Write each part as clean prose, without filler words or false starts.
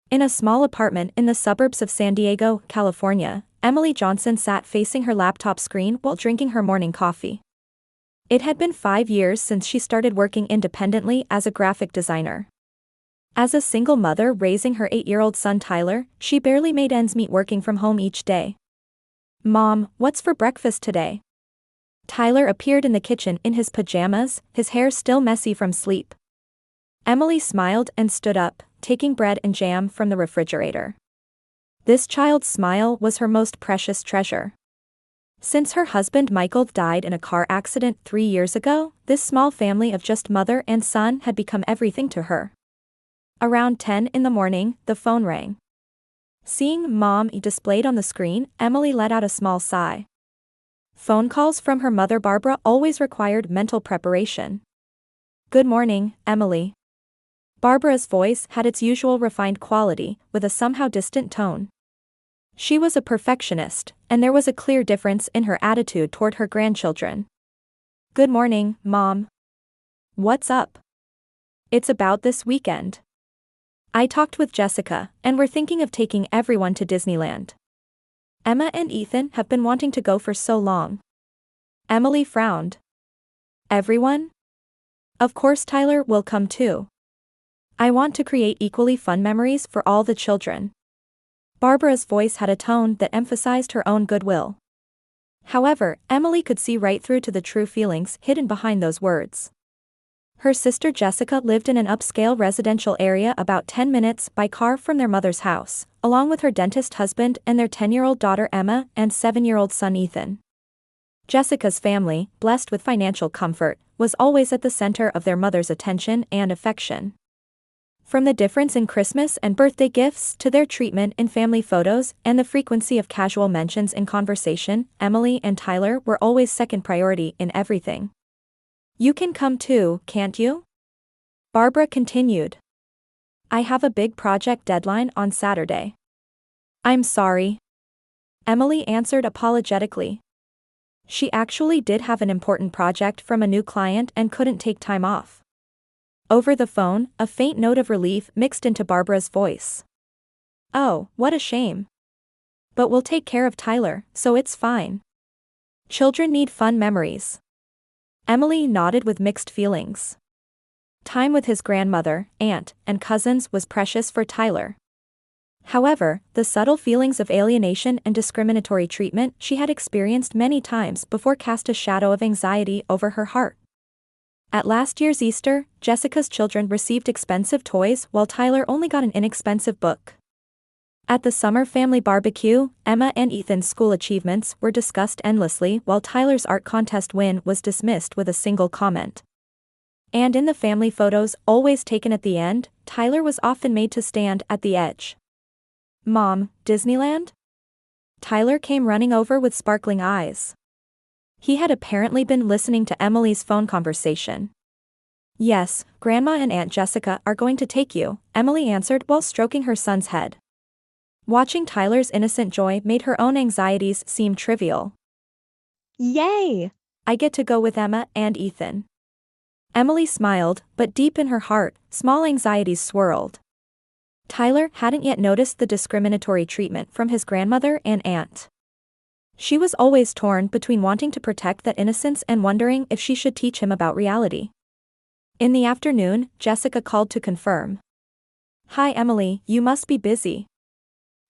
In a small apartment in the suburbs of San Diego, California, Emily Johnson sat facing her laptop screen while drinking her morning coffee. It had been 5 years since she started working independently as a graphic designer. As a single mother raising her 8-year-old son Tyler, she barely made ends meet working from home each day. "Mom, what's for breakfast today?" Tyler appeared in the kitchen in his pajamas, his hair still messy from sleep. Emily smiled and stood up, taking bread and jam from the refrigerator. This child's smile was her most precious treasure. Since her husband Michael died in a car accident 3 years ago, this small family of just mother and son had become everything to her. Around 10 in the morning, the phone rang. Seeing "Mom" displayed on the screen, Emily let out a small sigh. Phone calls from her mother Barbara always required mental preparation. "Good morning, Emily." Barbara's voice had its usual refined quality, with a somehow distant tone. She was a perfectionist, and there was a clear difference in her attitude toward her grandchildren. "Good morning, Mom. What's up?" "It's about this weekend. I talked with Jessica, and we're thinking of taking everyone to Disneyland. Emma and Ethan have been wanting to go for so long." Emily frowned. "Everyone? Of course Tyler will come too. I want to create equally fun memories for all the children." Barbara's voice had a tone that emphasized her own goodwill. However, Emily could see right through to the true feelings hidden behind those words. Her sister Jessica lived in an upscale residential area about 10 minutes by car from their mother's house, along with her dentist husband and their 10-year-old daughter Emma and 7-year-old son Ethan. Jessica's family, blessed with financial comfort, was always at the center of their mother's attention and affection. From the difference in Christmas and birthday gifts to their treatment in family photos and the frequency of casual mentions in conversation, Emily and Tyler were always second priority in everything. "You can come too, can't you?" Barbara continued. "I have a big project deadline on Saturday." "I'm sorry." Emily answered apologetically. She actually did have an important project from a new client and couldn't take time off. Over the phone, a faint note of relief mixed into Barbara's voice. "Oh, what a shame. But we'll take care of Tyler, so it's fine. Children need fun memories." Emily nodded with mixed feelings. Time with his grandmother, aunt, and cousins was precious for Tyler. However, the subtle feelings of alienation and discriminatory treatment she had experienced many times before cast a shadow of anxiety over her heart. At last year's Easter, Jessica's children received expensive toys while Tyler only got an inexpensive book. At the summer family barbecue, Emma and Ethan's school achievements were discussed endlessly while Tyler's art contest win was dismissed with a single comment. And in the family photos always taken at the end, Tyler was often made to stand at the edge. "Mom, Disneyland?" Tyler came running over with sparkling eyes. He had apparently been listening to Emily's phone conversation. "Yes, Grandma and Aunt Jessica are going to take you," Emily answered while stroking her son's head. Watching Tyler's innocent joy made her own anxieties seem trivial. "Yay! I get to go with Emma and Ethan." Emily smiled, but deep in her heart, small anxieties swirled. Tyler hadn't yet noticed the discriminatory treatment from his grandmother and aunt. She was always torn between wanting to protect that innocence and wondering if she should teach him about reality. In the afternoon, Jessica called to confirm. "Hi Emily, you must be busy.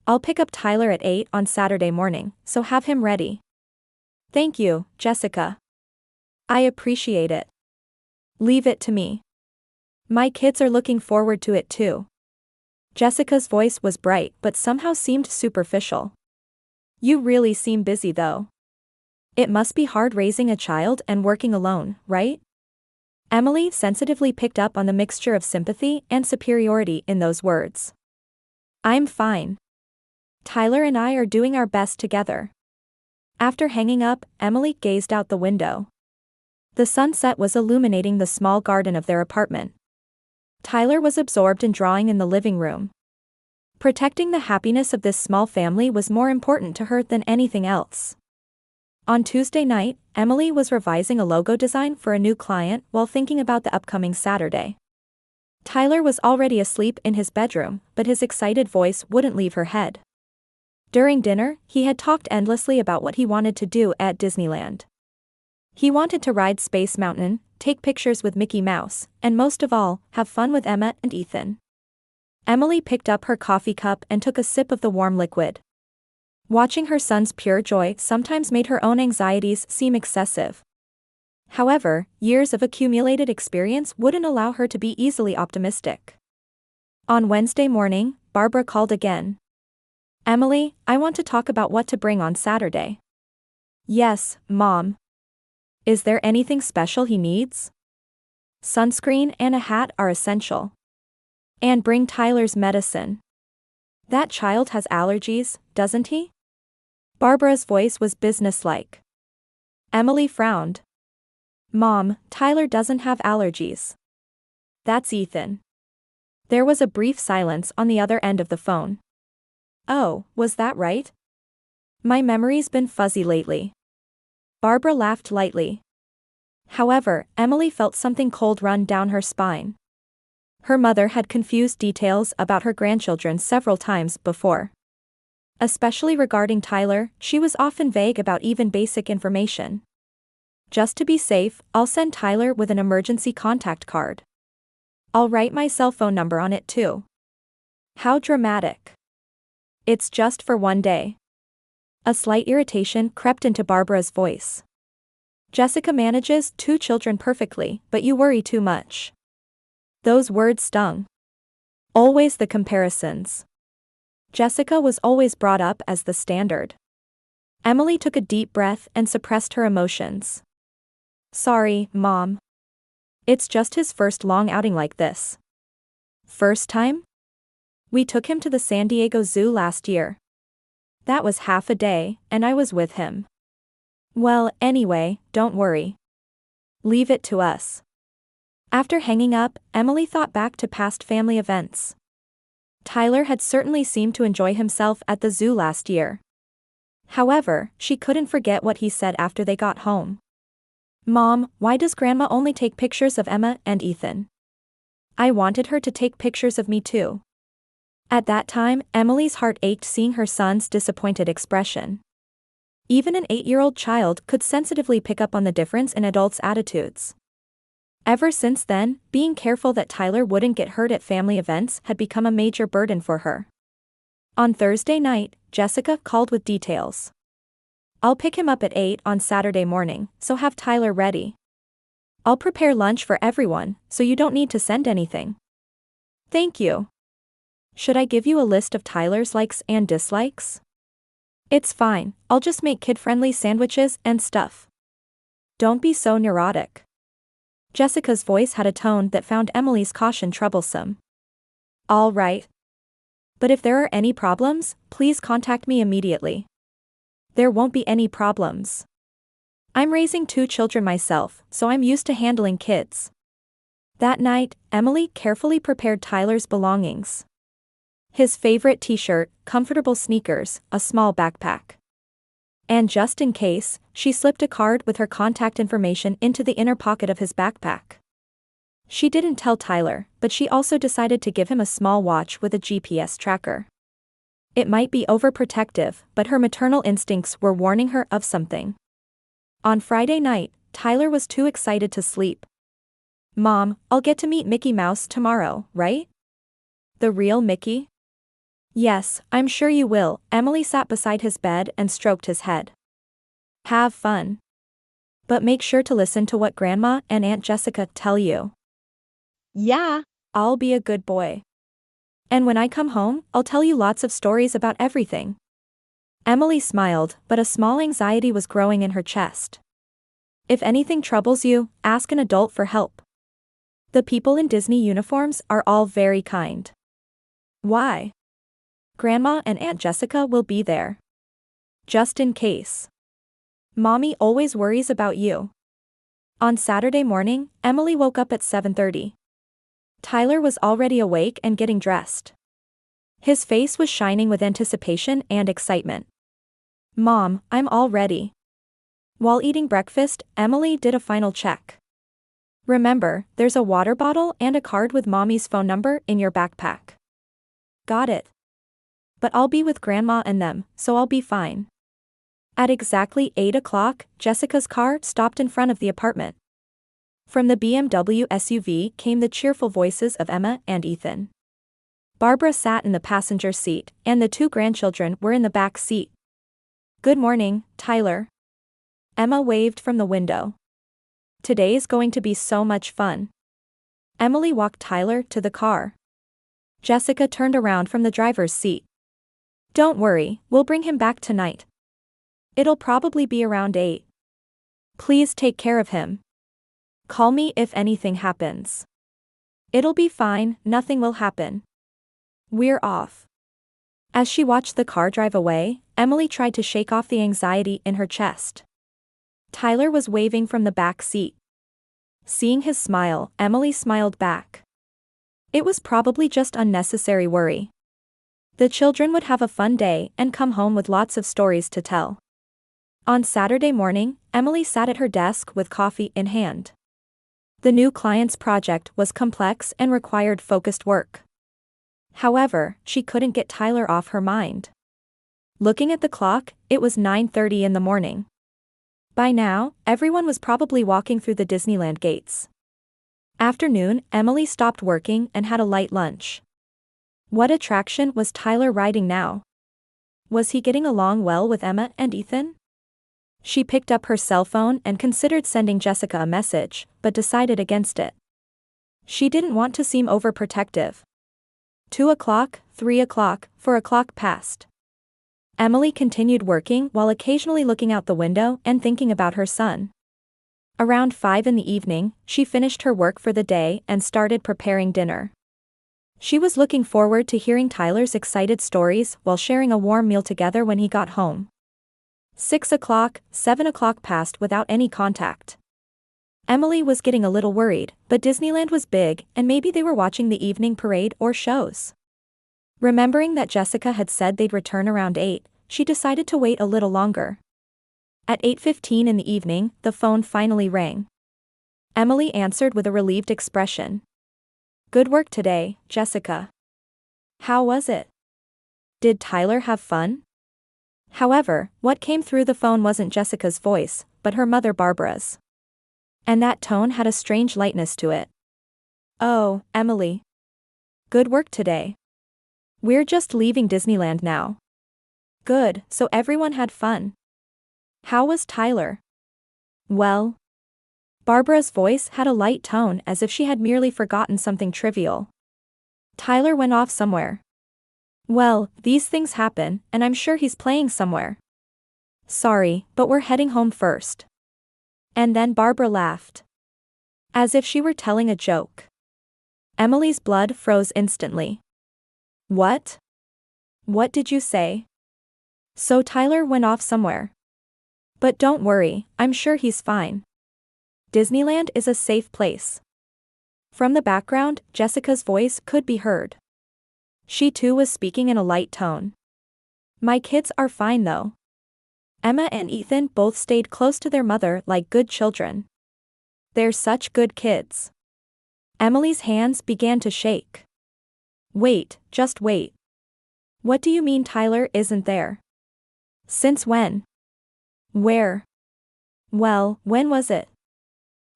I'll pick up Tyler at 8 on Saturday morning, so have him ready." "Thank you, Jessica. I appreciate it. Leave it to me. My kids are looking forward to it too." Jessica's voice was bright but somehow seemed superficial. "You really seem busy though. It must be hard raising a child and working alone, right?" Emily sensitively picked up on the mixture of sympathy and superiority in those words. "I'm fine. Tyler and I are doing our best together." After hanging up, Emily gazed out the window. The sunset was illuminating the small garden of their apartment. Tyler was absorbed in drawing in the living room. Protecting the happiness of this small family was more important to her than anything else. On Tuesday night, Emily was revising a logo design for a new client while thinking about the upcoming Saturday. Tyler was already asleep in his bedroom, but his excited voice wouldn't leave her head. During dinner, he had talked endlessly about what he wanted to do at Disneyland. He wanted to ride Space Mountain, take pictures with Mickey Mouse, and most of all, have fun with Emma and Ethan. Emily picked up her coffee cup and took a sip of the warm liquid. Watching her son's pure joy sometimes made her own anxieties seem excessive. However, years of accumulated experience wouldn't allow her to be easily optimistic. On Wednesday morning, Barbara called again. "Emily, I want to talk about what to bring on Saturday." "Yes, Mom." "Is there anything special he needs?" "Sunscreen and a hat are essential. And bring Tyler's medicine." "That child has allergies, doesn't he?" Barbara's voice was businesslike. Emily frowned. "Mom, Tyler doesn't have allergies. That's Ethan." There was a brief silence on the other end of the phone. "Oh, was that right? My memory's been fuzzy lately." Barbara laughed lightly. However, Emily felt something cold run down her spine. Her mother had confused details about her grandchildren several times before. Especially regarding Tyler, she was often vague about even basic information. "Just to be safe, I'll send Tyler with an emergency contact card. I'll write my cell phone number on it too." "How dramatic." "It's just for one day." A slight irritation crept into Barbara's voice. "Jessica manages 2 children perfectly, but you worry too much." Those words stung. Always the comparisons. Jessica was always brought up as the standard. Emily took a deep breath and suppressed her emotions. "Sorry, Mom. It's just his first long outing like this." "First time?" "We took him to the San Diego Zoo last year. That was half a day, and I was with him." "Well, anyway, don't worry. Leave it to us." After hanging up, Emily thought back to past family events. Tyler had certainly seemed to enjoy himself at the zoo last year. However, she couldn't forget what he said after they got home. "Mom, why does Grandma only take pictures of Emma and Ethan? I wanted her to take pictures of me too." At that time, Emily's heart ached seeing her son's disappointed expression. Even an 8-year-old child could sensitively pick up on the difference in adults' attitudes. Ever since then, being careful that Tyler wouldn't get hurt at family events had become a major burden for her. On Thursday night, Jessica called with details. "I'll pick him up at 8 on Saturday morning, so have Tyler ready. I'll prepare lunch for everyone, so you don't need to send anything." "Thank you. Should I give you a list of Tyler's likes and dislikes?" "It's fine, I'll just make kid-friendly sandwiches and stuff. Don't be so neurotic." Jessica's voice had a tone that found Emily's caution troublesome. "All right. But if there are any problems, please contact me immediately." "There won't be any problems. I'm raising 2 children myself, so I'm used to handling kids." That night, Emily carefully prepared Tyler's belongings. His favorite t-shirt, comfortable sneakers, a small backpack. And just in case, she slipped a card with her contact information into the inner pocket of his backpack. She didn't tell Tyler, but she also decided to give him a small watch with a GPS tracker. It might be overprotective, but her maternal instincts were warning her of something. On Friday night, Tyler was too excited to sleep. "Mom, I'll get to meet Mickey Mouse tomorrow, right?" "The real Mickey?" "Yes, I'm sure you will." Emily sat beside his bed and stroked his head. "Have fun. But make sure to listen to what Grandma and Aunt Jessica tell you." "Yeah, I'll be a good boy. And when I come home, I'll tell you lots of stories about everything." Emily smiled, but a small anxiety was growing in her chest. If anything troubles you, ask an adult for help. The people in Disney uniforms are all very kind. "Why?" "Grandma and Aunt Jessica will be there. Just in case. Mommy always worries about you." On Saturday morning, Emily woke up at 7:30. Tyler was already awake and getting dressed. His face was shining with anticipation and excitement. "Mom, I'm all ready." While eating breakfast, Emily did a final check. Remember, there's a water bottle and a card with Mommy's phone number in your backpack. Got it. But I'll be with Grandma and them, so I'll be fine. At exactly 8 o'clock, Jessica's car stopped in front of the apartment. From the BMW SUV came the cheerful voices of Emma and Ethan. Barbara sat in the passenger seat, and the two grandchildren were in the back seat. Good morning, Tyler. Emma waved from the window. Today's going to be so much fun. Emily walked Tyler to the car. Jessica turned around from the driver's seat. Don't worry, we'll bring him back tonight. It'll probably be around 8. Please take care of him. Call me if anything happens. It'll be fine, nothing will happen. We're off. As she watched the car drive away, Emily tried to shake off the anxiety in her chest. Tyler was waving from the back seat. Seeing his smile, Emily smiled back. It was probably just unnecessary worry. The children would have a fun day and come home with lots of stories to tell. On Saturday morning, Emily sat at her desk with coffee in hand. The new client's project was complex and required focused work. However, she couldn't get Tyler off her mind. Looking at the clock, it was 9:30 in the morning. By now, everyone was probably walking through the Disneyland gates. After noon, Emily stopped working and had a light lunch. What attraction was Tyler riding now? Was he getting along well with Emma and Ethan? She picked up her cell phone and considered sending Jessica a message, but decided against it. She didn't want to seem overprotective. 2 o'clock, 3 o'clock, 4 o'clock passed. Emily continued working while occasionally looking out the window and thinking about her son. Around 5 in the evening, she finished her work for the day and started preparing dinner. She was looking forward to hearing Tyler's excited stories while sharing a warm meal together when he got home. 6 o'clock, 7 o'clock passed without any contact. Emily was getting a little worried, but Disneyland was big and maybe they were watching the evening parade or shows. Remembering that Jessica had said they'd return around 8, she decided to wait a little longer. At 8:15 in the evening, the phone finally rang. Emily answered with a relieved expression. Good work today, Jessica. How was it? Did Tyler have fun? However, what came through the phone wasn't Jessica's voice, but her mother Barbara's. And that tone had a strange lightness to it. Oh, Emily. Good work today. We're just leaving Disneyland now. Good, so everyone had fun. How was Tyler? Well. Barbara's voice had a light tone as if she had merely forgotten something trivial. Tyler went off somewhere. Well, these things happen, and I'm sure he's playing somewhere. Sorry, but we're heading home first. And then Barbara laughed. As if she were telling a joke. Emily's blood froze instantly. What? What did you say? So Tyler went off somewhere. But don't worry, I'm sure he's fine. Disneyland is a safe place. From the background, Jessica's voice could be heard. She too was speaking in a light tone. My kids are fine though. Emma and Ethan both stayed close to their mother like good children. They're such good kids. Emily's hands began to shake. Wait, just wait. What do you mean Tyler isn't there? Since when? Where? Well, when was it?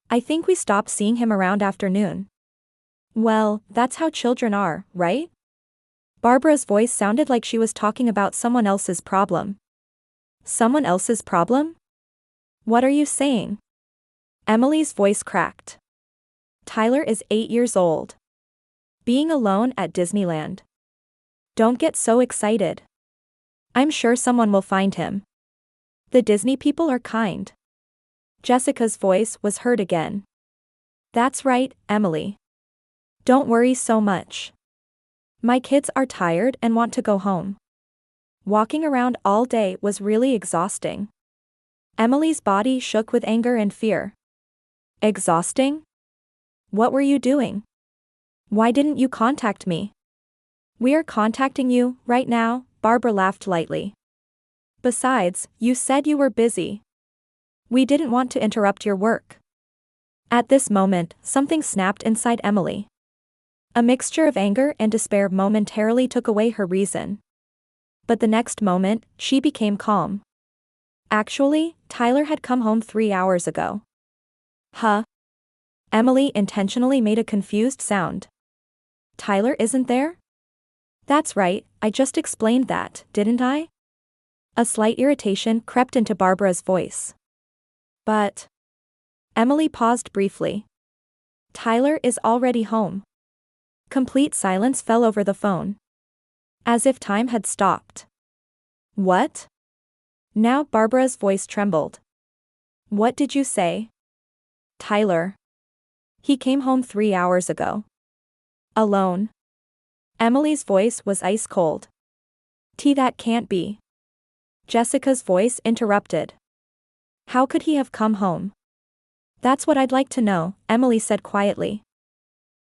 I think we stopped seeing him around afternoon. Well, that's how children are, right? Barbara's voice sounded like she was talking about someone else's problem. Someone else's problem? What are you saying? Emily's voice cracked. Tyler is 8 years old. Being alone at Disneyland. Don't get so excited. I'm sure someone will find him. The Disney people are kind. Jessica's voice was heard again. That's right, Emily. Don't worry so much. My kids are tired and want to go home. Walking around all day was really exhausting. Emily's body shook with anger and fear. Exhausting? What were you doing? Why didn't you contact me? We're contacting you, right now, Barbara laughed lightly. Besides, you said you were busy. We didn't want to interrupt your work. At this moment, something snapped inside Emily. A mixture of anger and despair momentarily took away her reason. But the next moment, she became calm. Actually, Tyler had come home 3 hours ago. Huh? Emily intentionally made a confused sound. Tyler isn't there? That's right, I just explained that, didn't I? A slight irritation crept into Barbara's voice. But... Emily paused briefly. Tyler is already home. Complete silence fell over the phone. As if time had stopped. What? Now Barbara's voice trembled. What did you say? Tyler. He came home 3 hours ago. Alone. Emily's voice was ice cold. That can't be. Jessica's voice interrupted. How could he have come home? That's what I'd like to know, Emily said quietly.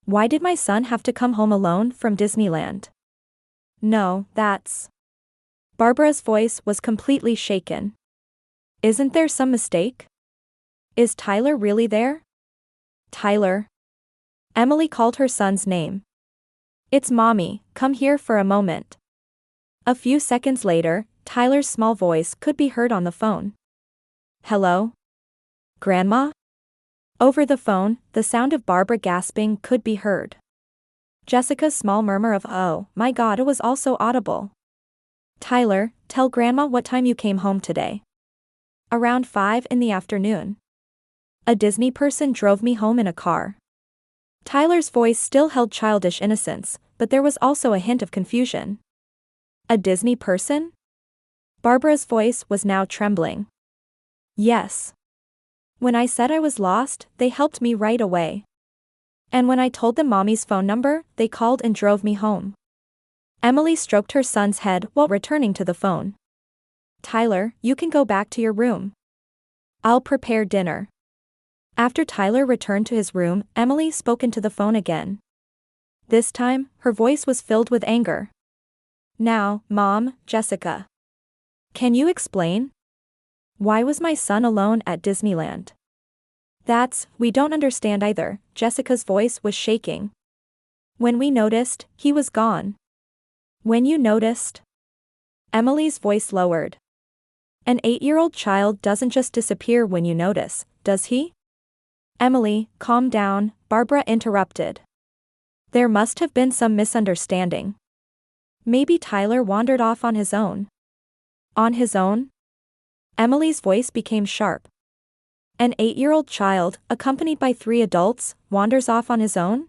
Why did my son have to come home alone from Disneyland? No, that's... Barbara's voice was completely shaken. Isn't there some mistake? Is Tyler really there? Tyler. Emily called her son's name. It's Mommy, come here for a moment. A few seconds later, Tyler's small voice could be heard on the phone. Hello? Grandma? Over the phone, the sound of Barbara gasping could be heard. Jessica's small murmur of "Oh, my God" was also audible. Tyler, tell Grandma what time you came home today. Around 5 in the afternoon. A Disney person drove me home in a car. Tyler's voice still held childish innocence, but there was also a hint of confusion. A Disney person? Barbara's voice was now trembling. Yes. When I said I was lost, they helped me right away. And when I told them Mommy's phone number, they called and drove me home. Emily stroked her son's head while returning to the phone. Tyler, you can go back to your room. I'll prepare dinner. After Tyler returned to his room, Emily spoke into the phone again. This time, her voice was filled with anger. Now, Mom, Jessica. Can you explain? Why was my son alone at Disneyland? We don't understand either, Jessica's voice was shaking. When we noticed, he was gone. When you noticed? Emily's voice lowered. An 8-year-old child doesn't just disappear when you notice, does he? Emily, calm down, Barbara interrupted. There must have been some misunderstanding. Maybe Tyler wandered off on his own. On his own? Emily's voice became sharp. An 8-year-old child, accompanied by 3 adults, wanders off on his own?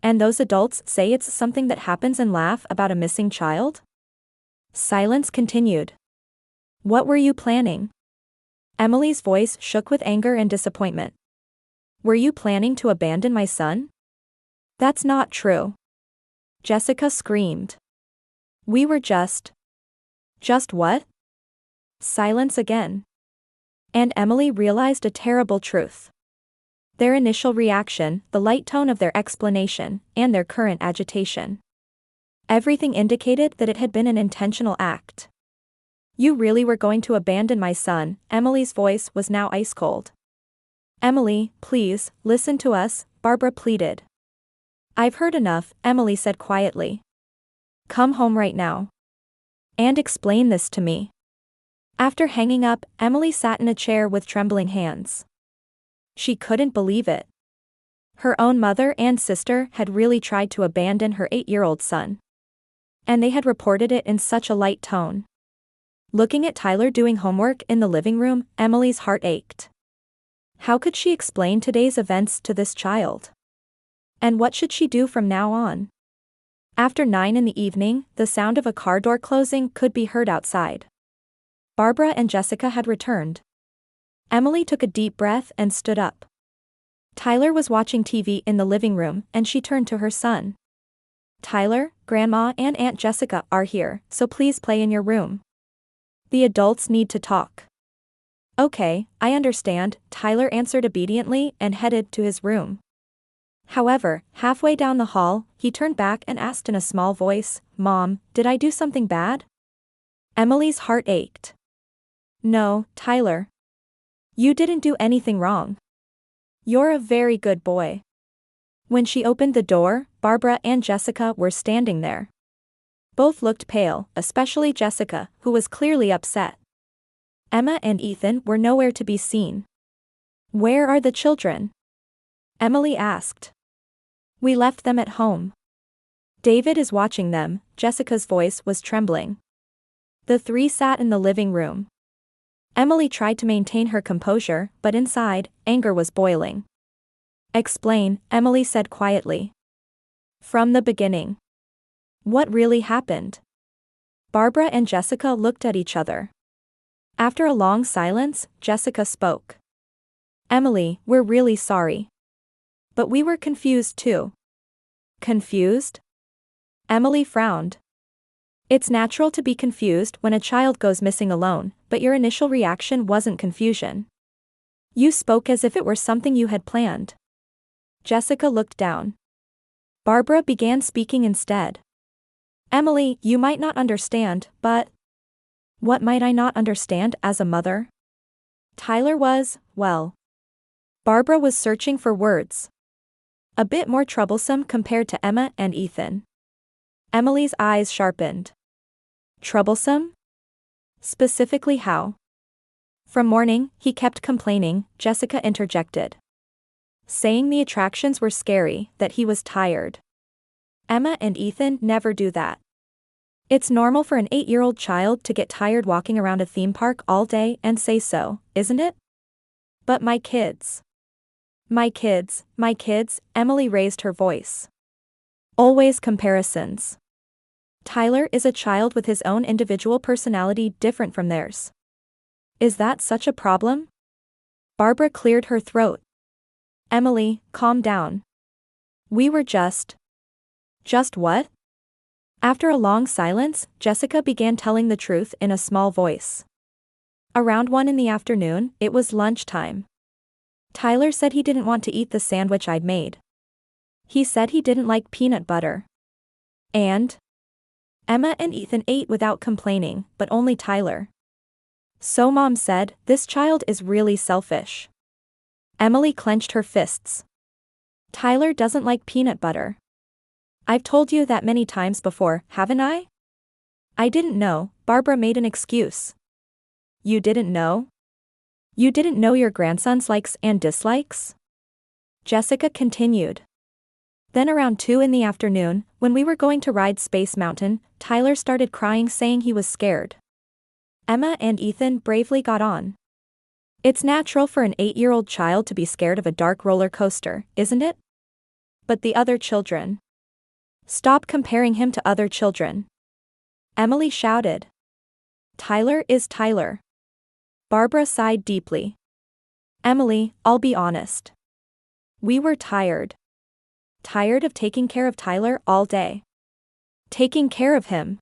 And those adults say it's something that happens and laugh about a missing child? Silence continued. What were you planning? Emily's voice shook with anger and disappointment. Were you planning to abandon my son? That's not true. Jessica screamed. We were just... Just what? Silence again. And Emily realized a terrible truth. Their initial reaction, the light tone of their explanation, and their current agitation. Everything indicated that it had been an intentional act. You really were going to abandon my son, Emily's voice was now ice cold. Emily, please, listen to us, Barbara pleaded. I've heard enough, Emily said quietly. Come home right now. And explain this to me. After hanging up, Emily sat in a chair with trembling hands. She couldn't believe it. Her own mother and sister had really tried to abandon her 8-year-old son. And they had reported it in such a light tone. Looking at Tyler doing homework in the living room, Emily's heart ached. How could she explain today's events to this child? And what should she do from now on? After 9 in the evening, the sound of a car door closing could be heard outside. Barbara and Jessica had returned. Emily took a deep breath and stood up. Tyler was watching TV in the living room, and she turned to her son. Tyler, Grandma and Aunt Jessica are here, so please play in your room. The adults need to talk. Okay, I understand, Tyler answered obediently and headed to his room. However, halfway down the hall, he turned back and asked in a small voice, Mom, did I do something bad? Emily's heart ached. No, Tyler. You didn't do anything wrong. You're a very good boy. When she opened the door, Barbara and Jessica were standing there. Both looked pale, especially Jessica, who was clearly upset. Emma and Ethan were nowhere to be seen. Where are the children? Emily asked. We left them at home. David is watching them. Jessica's voice was trembling. The three sat in the living room. Emily tried to maintain her composure, but inside, anger was boiling. Explain, Emily said quietly. From the beginning. What really happened? Barbara and Jessica looked at each other. After a long silence, Jessica spoke. Emily, we're really sorry. But we were confused too. Confused? Emily frowned. It's natural to be confused when a child goes missing alone, but your initial reaction wasn't confusion. You spoke as if it were something you had planned. Jessica looked down. Barbara began speaking instead. Emily, you might not understand, but... What might I not understand as a mother? Tyler was, well... Barbara was searching for words. A bit more troublesome compared to Emma and Ethan. Emily's eyes sharpened. Troublesome? Specifically how? From morning, he kept complaining, Jessica interjected. Saying the attractions were scary, that he was tired. Emma and Ethan never do that. It's normal for an 8-year-old child to get tired walking around a theme park all day and say so, isn't it? But my kids. My kids, Emily raised her voice. Always comparisons. Tyler is a child with his own individual personality different from theirs. Is that such a problem? Barbara cleared her throat. Emily, calm down. We were just what? After a long silence, Jessica began telling the truth in a small voice. Around 1 in the afternoon, it was lunchtime. Tyler said he didn't want to eat the sandwich I'd made. He said he didn't like peanut butter. And? Emma and Ethan ate without complaining, but only Tyler. So Mom said, this child is really selfish. Emily clenched her fists. Tyler doesn't like peanut butter. I've told you that many times before, haven't I? I didn't know, Barbara made an excuse. You didn't know? You didn't know your grandson's likes and dislikes? Jessica continued. Then around 2 in the afternoon, when we were going to ride Space Mountain, Tyler started crying saying he was scared. Emma and Ethan bravely got on. It's natural for an 8-year-old child to be scared of a dark roller coaster, isn't it? But the other children. Stop comparing him to other children. Emily shouted. Tyler is Tyler. Barbara sighed deeply. Emily, I'll be honest. We were tired. Tired of taking care of Tyler all day. Taking care of him.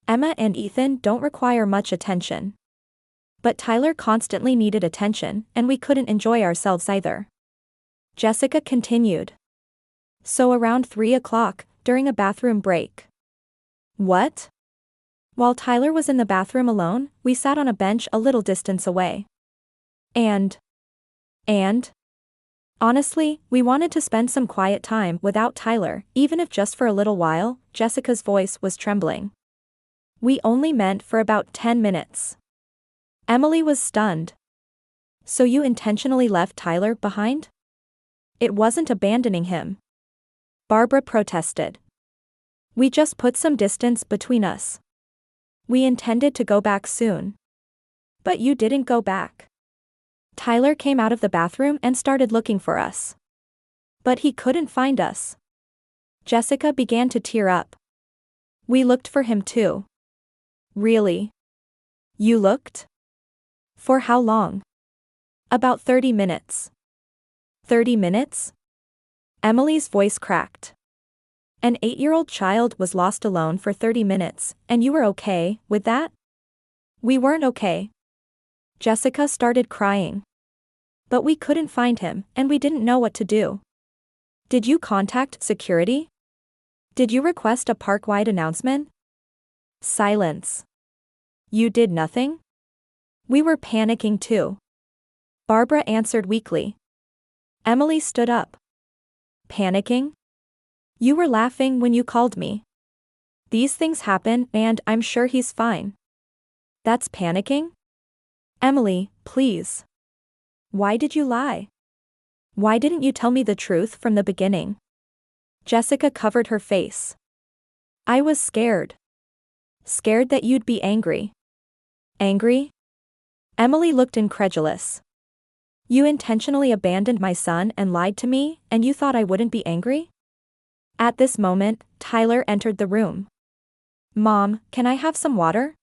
Emma and Ethan don't require much attention. But Tyler constantly needed attention, and we couldn't enjoy ourselves either. Jessica continued. So around 3 o'clock, during a bathroom break. What? While Tyler was in the bathroom alone, we sat on a bench a little distance away. And? Honestly, we wanted to spend some quiet time without Tyler, even if just for a little while. Jessica's voice was trembling. We only meant for about 10 minutes. Emily was stunned. So you intentionally left Tyler behind? It wasn't abandoning him. Barbara protested. We just put some distance between us. We intended to go back soon. But you didn't go back. Tyler came out of the bathroom and started looking for us. But he couldn't find us. Jessica began to tear up. We looked for him too. Really? You looked? For how long? About 30 minutes. 30 minutes? Emily's voice cracked. An 8-year-old child was lost alone for 30 minutes, and you were okay with that? We weren't okay. Jessica started crying. But we couldn't find him, and we didn't know what to do. Did you contact security? Did you request a park-wide announcement? Silence. You did nothing? We were panicking too. Barbara answered weakly. Emily stood up. Panicking? You were laughing when you called me. These things happen and I'm sure he's fine. That's panicking? Emily, please. Why did you lie? Why didn't you tell me the truth from the beginning? Jessica covered her face. I was scared. Scared that you'd be angry. Angry? Emily looked incredulous. You intentionally abandoned my son and lied to me, and you thought I wouldn't be angry? At this moment, Tyler entered the room. Mom, can I have some water?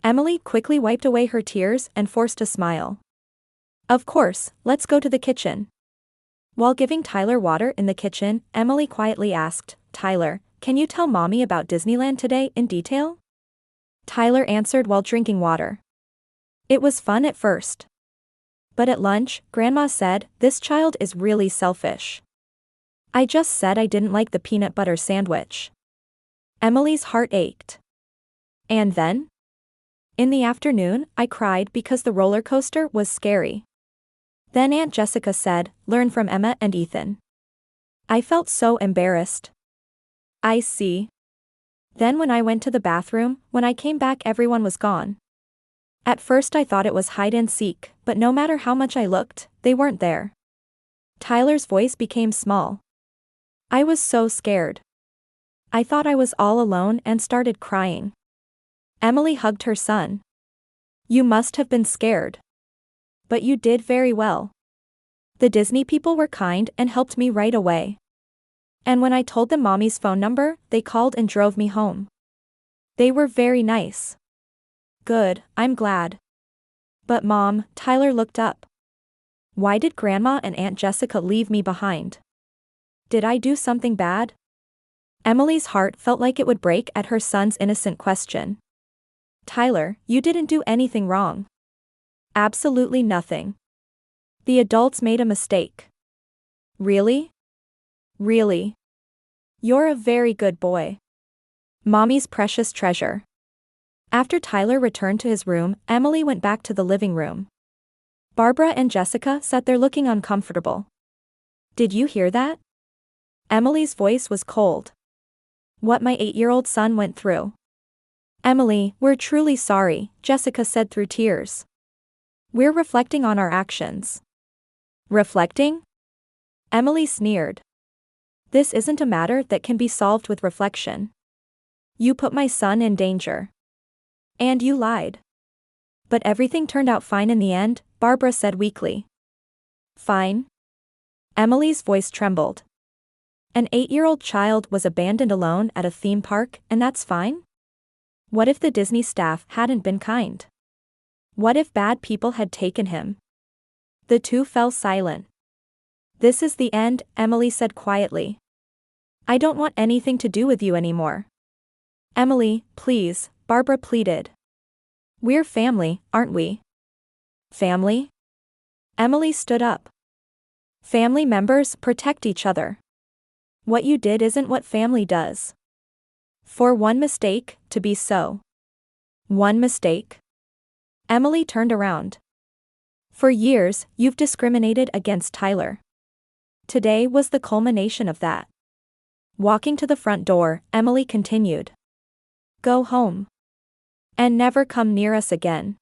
Emily quickly wiped away her tears and forced a smile. Of course, let's go to the kitchen. While giving Tyler water in the kitchen, Emily quietly asked, Tyler, can you tell Mommy about Disneyland today in detail? Tyler answered while drinking water. It was fun at first. But at lunch, Grandma said, this child is really selfish. I just said I didn't like the peanut butter sandwich. Emily's heart ached. And then? In the afternoon, I cried because the roller coaster was scary. Then Aunt Jessica said, learn from Emma and Ethan. I felt so embarrassed. I see. Then when I went to the bathroom, when I came back everyone was gone. At first I thought it was hide and seek, but no matter how much I looked, they weren't there. Tyler's voice became small. I was so scared. I thought I was all alone and started crying. Emily hugged her son. You must have been scared. But you did very well. The Disney people were kind and helped me right away. And when I told them Mommy's phone number, they called and drove me home. They were very nice. Good, I'm glad. But Mom, Tyler looked up. Why did Grandma and Aunt Jessica leave me behind? Did I do something bad? Emily's heart felt like it would break at her son's innocent question. Tyler, you didn't do anything wrong. Absolutely nothing. The adults made a mistake. Really? Really? You're a very good boy. Mommy's precious treasure. After Tyler returned to his room, Emily went back to the living room. Barbara and Jessica sat there looking uncomfortable. Did you hear that? Emily's voice was cold. What my 8-year-old son went through. Emily, we're truly sorry, Jessica said through tears. We're reflecting on our actions. Reflecting? Emily sneered. This isn't a matter that can be solved with reflection. You put my son in danger. And you lied. But everything turned out fine in the end, Barbara said weakly. Fine? Emily's voice trembled. An 8-year-old child was abandoned alone at a theme park, and that's fine? What if the Disney staff hadn't been kind? What if bad people had taken him? The two fell silent. This is the end, Emily said quietly. I don't want anything to do with you anymore. Emily, please, Barbara pleaded. We're family, aren't we? Family? Emily stood up. Family members protect each other. What you did isn't what family does. For one mistake, to be so. One mistake? Emily turned around. For years, you've discriminated against Tyler. Today was the culmination of that. Walking to the front door, Emily continued. Go home. And never come near us again.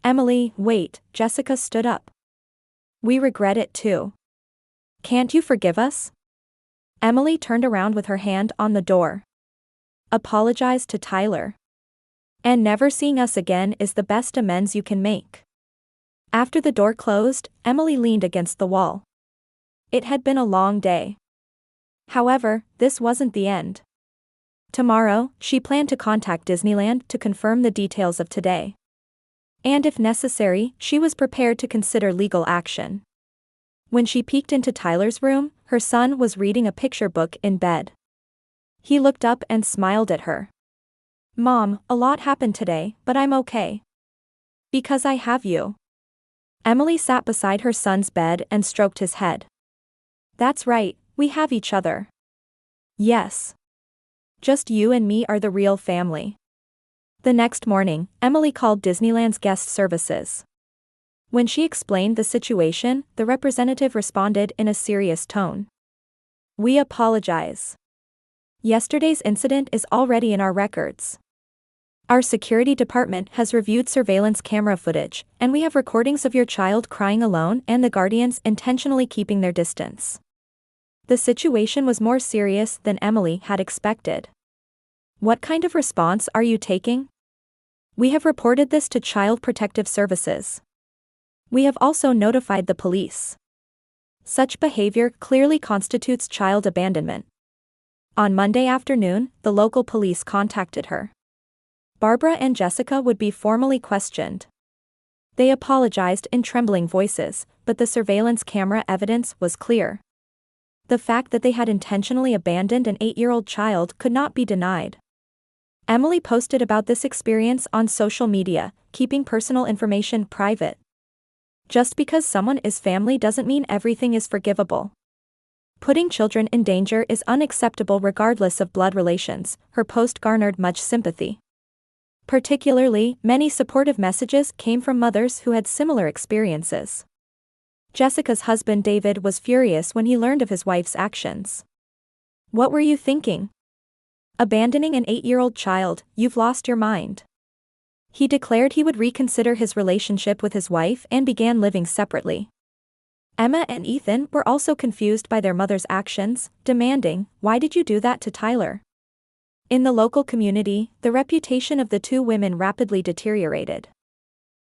Emily, wait, Jessica stood up. We regret it too. Can't you forgive us? Emily turned around with her hand on the door. Apologize to Tyler. And never seeing us again is the best amends you can make. After the door closed, Emily leaned against the wall. It had been a long day. However, this wasn't the end. Tomorrow, she planned to contact Disneyland to confirm the details of today. And if necessary, she was prepared to consider legal action. When she peeked into Tyler's room, her son was reading a picture book in bed. He looked up and smiled at her. Mom, a lot happened today, but I'm okay. Because I have you. Emily sat beside her son's bed and stroked his head. That's right, we have each other. Yes. Just you and me are the real family. The next morning, Emily called Disneyland's guest services. When she explained the situation, the representative responded in a serious tone. "We apologize. Yesterday's incident is already in our records. Our security department has reviewed surveillance camera footage, and we have recordings of your child crying alone and the guardians intentionally keeping their distance." The situation was more serious than Emily had expected. "What kind of response are you taking?" "We have reported this to Child Protective Services. We have also notified the police. Such behavior clearly constitutes child abandonment." On Monday afternoon, the local police contacted her. Barbara and Jessica would be formally questioned. They apologized in trembling voices, but the surveillance camera evidence was clear. The fact that they had intentionally abandoned an 8-year-old child could not be denied. Emily posted about this experience on social media, keeping personal information private. Just because someone is family doesn't mean everything is forgivable. Putting children in danger is unacceptable regardless of blood relations. Her post garnered much sympathy. Particularly, many supportive messages came from mothers who had similar experiences. Jessica's husband David was furious when he learned of his wife's actions. "What were you thinking? Abandoning an 8-year-old child, you've lost your mind." He declared he would reconsider his relationship with his wife and began living separately. Emma and Ethan were also confused by their mother's actions, demanding, "Why did you do that to Tyler?" In the local community, the reputation of the two women rapidly deteriorated.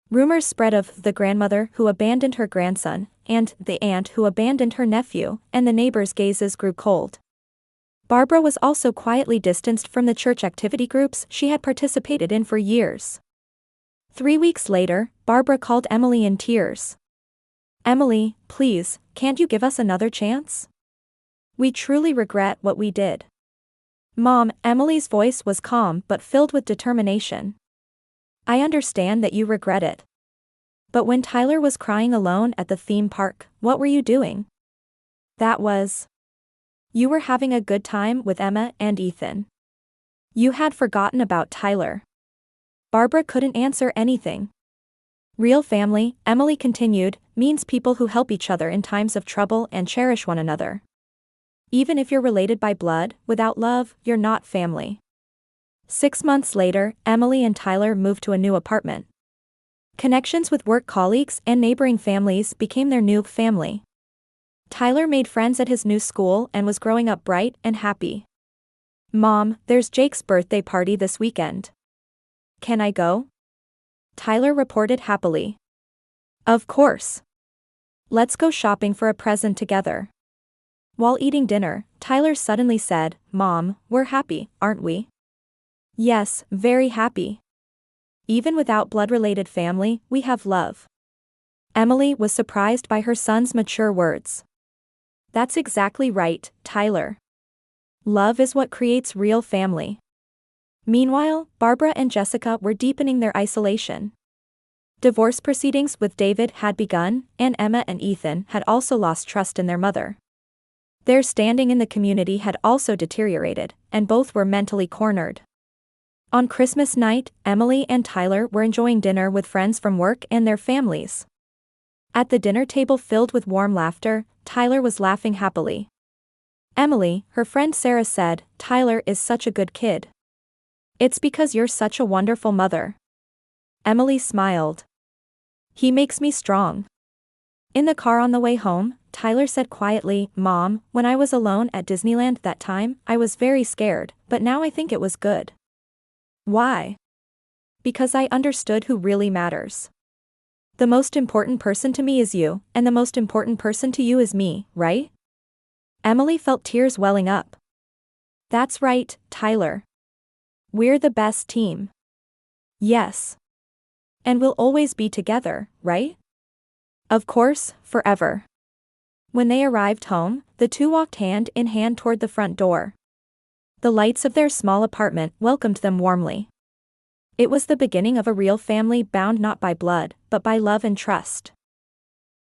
Rumors spread of the grandmother who abandoned her grandson, and the aunt who abandoned her nephew, and the neighbors' gazes grew cold. Barbara was also quietly distanced from the church activity groups she had participated in for years. 3 weeks later, Barbara called Emily in tears. "Emily, please, can't you give us another chance? We truly regret what we did." "Mom," Emily's voice was calm but filled with determination. "I understand that you regret it. But when Tyler was crying alone at the theme park, what were you doing? You were having a good time with Emma and Ethan. You had forgotten about Tyler." Barbara couldn't answer anything. "Real family," Emily continued, "means people who help each other in times of trouble and cherish one another. Even if you're related by blood, without love, you're not family." 6 months later, Emily and Tyler moved to a new apartment. Connections with work colleagues and neighboring families became their new family. Tyler made friends at his new school and was growing up bright and happy. "Mom, there's Jake's birthday party this weekend. Can I go?" Tyler reported happily. "Of course. Let's go shopping for a present together." While eating dinner, Tyler suddenly said, "Mom, we're happy, aren't we?" "Yes, very happy. Even without blood-related family, we have love." Emily was surprised by her son's mature words. "That's exactly right, Tyler. Love is what creates real family." Meanwhile, Barbara and Jessica were deepening their isolation. Divorce proceedings with David had begun, and Emma and Ethan had also lost trust in their mother. Their standing in the community had also deteriorated, and both were mentally cornered. On Christmas night, Emily and Tyler were enjoying dinner with friends from work and their families. At the dinner table filled with warm laughter, Tyler was laughing happily. "Emily," her friend Sarah said, "Tyler is such a good kid." "It's because you're such a wonderful mother." Emily smiled. "He makes me strong." In the car on the way home, Tyler said quietly, "Mom, when I was alone at Disneyland that time, I was very scared, but now I think it was good." "Why?" "Because I understood who really matters. The most important person to me is you, and the most important person to you is me, right?" Emily felt tears welling up. "That's right, Tyler. We're the best team." "Yes. And we'll always be together, right?" "Of course, forever." When they arrived home, the two walked hand in hand toward the front door. The lights of their small apartment welcomed them warmly. It was the beginning of a real family bound not by blood, but by love and trust.